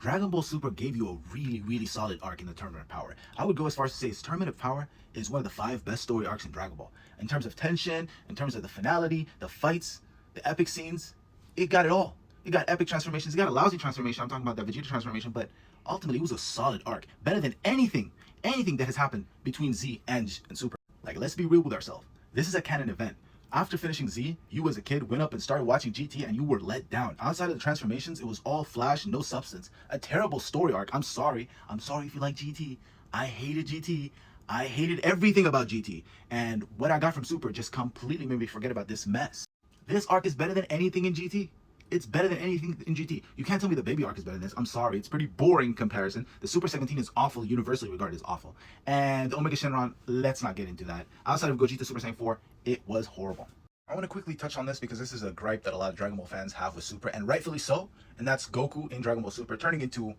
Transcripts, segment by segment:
Dragon Ball Super gave you a really solid arc in the Tournament of Power. I would go as far as to say Tournament of Power is one of the 5 best story arcs in Dragon Ball. In terms of tension, in terms of the finality, the fights, the epic scenes, it got it all. It got epic transformations, it got a lousy transformation, I'm talking about the Vegeta transformation, but ultimately it was a solid arc. Better than anything that has happened between Z and Super. Like, let's be real with ourselves. This is a canon event. After finishing Z, you as a kid went up and started watching GT and you were let down. Outside of the transformations, it was all flash, no substance. A terrible story arc. I'm sorry. I'm sorry if you like GT. I hated GT. I hated everything about GT. And what I got from Super just completely made me forget about this mess. This arc is better than anything in GT. It's better than anything in GT. You can't tell me the baby arc is better than this. I'm sorry. It's pretty boring comparison. The Super 17 is awful, universally regarded as awful. And the Omega Shenron, let's not get into that. Outside of Gogeta Super Saiyan 4, it was horrible. I want to quickly touch on this because this is a gripe that a lot of Dragon Ball fans have with Super, and rightfully so. And that's Goku in Dragon Ball Super turning into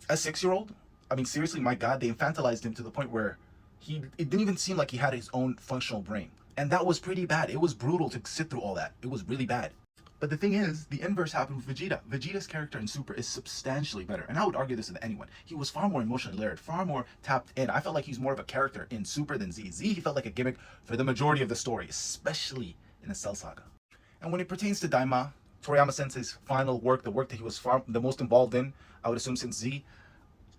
a 6-year-old. I mean, seriously, my God, they infantilized him to the point where it didn't even seem like he had his own functional brain. And that was pretty bad. It was brutal to sit through all that. It was really bad. But the thing is, the inverse happened with Vegeta. Vegeta's character in Super is substantially better. And I would argue this with anyone. He was far more emotionally layered, far more tapped in. I felt like he's more of a character in Super than Z. Z, he felt like a gimmick for the majority of the story, especially in the Cell Saga. And when it pertains to Daima, Toriyama Sensei's final work, the work that he was the most involved in, I would assume since Z,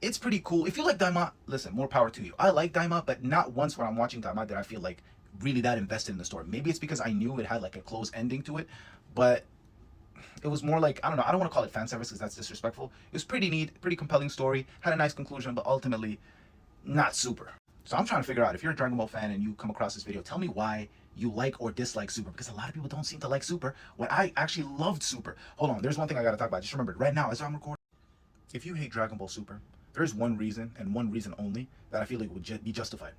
it's pretty cool. If you like Daima, listen, more power to you. I like Daima, but not once when I'm watching Daima did I feel like really that invested in the story. Maybe it's because I knew it had like a closed ending to it, but it was more like, I don't know, I don't want to call it fan service because that's disrespectful. It was pretty neat, pretty compelling story, had a nice conclusion, but ultimately not Super. So I'm trying to figure out, if you're a Dragon Ball fan and you come across this video, tell me why you like or dislike Super, because a lot of people don't seem to like Super when I actually loved Super. Hold on, there's one thing I gotta talk about. Just remembered right now as I'm recording. If you hate Dragon Ball Super, there's one reason and one reason only that I feel like would be justified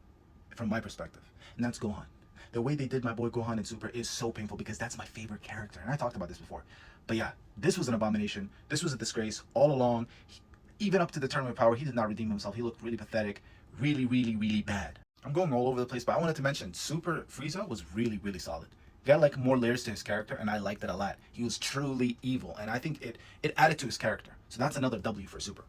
from my perspective, and that's Gohan. The way they did my boy Gohan in Super is so painful because that's my favorite character, and I talked about this before. But yeah, this was an abomination. This was a disgrace all along. Even up to the Tournament of Power, he did not redeem himself. He looked really pathetic, really bad. I'm going all over the place, but I wanted to mention Super Frieza was really solid. He got like more layers to his character, and I liked it a lot. He was truly evil, and I think it added to his character. So that's another W for Super.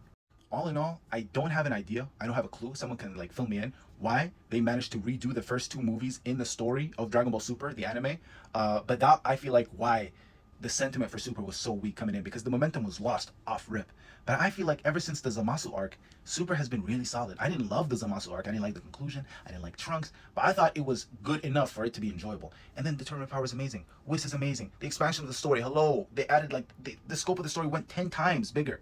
All in all, I don't have an idea. I don't have a clue. Someone can like fill me in why they managed to redo the first 2 movies in the story of Dragon Ball Super, the anime. But that, I feel like, why the sentiment for Super was so weak coming in, because the momentum was lost off rip. But I feel like ever since the Zamasu arc, Super has been really solid. I didn't love the Zamasu arc. I didn't like the conclusion. I didn't like Trunks. But I thought it was good enough for it to be enjoyable. And then the Tournament of Power is amazing. Whis is amazing. The expansion of the story, hello. They added like, the scope of the story went 10 times bigger.